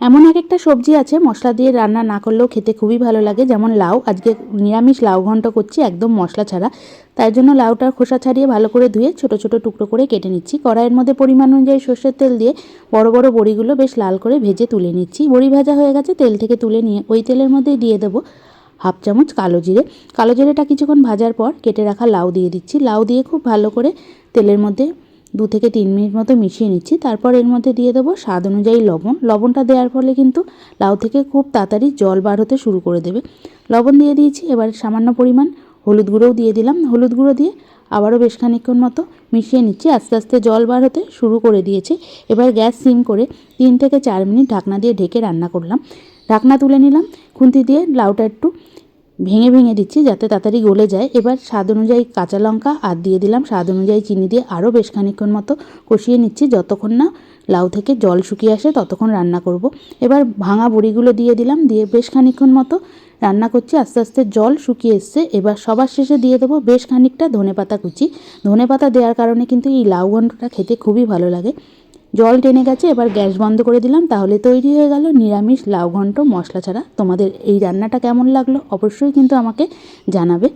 এমন এক একটা সবজি আছে মশলা দিয়ে রান্না না করলেও খেতে খুবই ভালো লাগে, যেমন লাউ। আজকে নিরামিষ লাউ ঘন্ট করছি একদম মশলা ছাড়া। তাই জন্য লাউটার খোসা ছাড়িয়ে ভালো করে ধুয়ে ছোট ছোট টুকরো করে কেটে নিচ্ছি। কড়াইয়ের মধ্যে পরিমাণ অনুযায়ী সর্ষের তেল দিয়ে বড় বড় বড়িগুলো বেশ লাল করে ভেজে তুলে নিচ্ছি। বড়ি ভাজা হয়ে গেছে, তেল থেকে তুলে নিয়ে ওই তেলের মধ্যেই দিয়ে দেবো হাফ চামচ কালো জিরে। কালো জিরেটা কিছুক্ষণ ভাজার পর কেটে রাখা লাউ দিয়ে দিচ্ছি। লাউ দিয়ে খুব ভালো করে তেলের মধ্যে 2 থেকে 3 মিনিট মতো মিশিয়ে নিচ্ছি। তারপর এর মধ্যে দিয়ে দেবো স্বাদ অনুযায়ী লবণ। লবণটা দেওয়ার ফলে কিন্তু লাউ থেকে খুব তাড়াতাড়ি জল বার হতে শুরু করে দেবে। লবণ দিয়ে দিয়েছি। এবার সামান্য পরিমাণ হলুদ গুঁড়োও দিয়ে দিলাম। হলুদ গুঁড়ো দিয়ে আবারও বেশ খানিকক্ষণ মতো মিশিয়ে নিচ্ছি। আস্তে আস্তে জল বার হতে শুরু করে দিয়েছে। এবার গ্যাস সিম করে 3 থেকে 4 মিনিট ঢাকনা দিয়ে ঢেকে রান্না করলাম। ঢাকনা তুলে নিলাম। খুন্তি দিয়ে লাউটা একটু ভেঙে ভেঙে দিচ্ছি যাতে তাড়াতাড়ি গলে যায়। এবার স্বাদ অনুযায়ী কাঁচা লঙ্কা আর দিয়ে দিলাম স্বাদ অনুযায়ী চিনি দিয়ে আরও বেশ খানিকক্ষণ মতো কষিয়ে নিচ্ছি। যতক্ষণ না লাউ থেকে জল শুকিয়ে আসে ততক্ষণ রান্না করব। এবার ভাঙা বড়িগুলো দিয়ে দিলাম, দিয়ে বেশ খানিকক্ষণ মতো রান্না করছি। আস্তে আস্তে জল শুকিয়ে এসছে। এবার সবার শেষে দিয়ে দেবো বেশ খানিকটা ধনেপাতা কুচি। ধনেপাতা দেওয়ার কারণে কিন্তু এই লাউ ঘন্টটা খেতে খুবই ভালো লাগে। জল টেনে গেছে, এবার গ্যাস বন্ধ করে দিলাম। তাহলে তৈরি হয়ে গেল নিরামিষ লাউ ঘন্ট মশলা ছাড়া। তোমাদের এই রান্নাটা কেমন লাগলো অবশ্যই কিন্তু আমাকে জানাবে।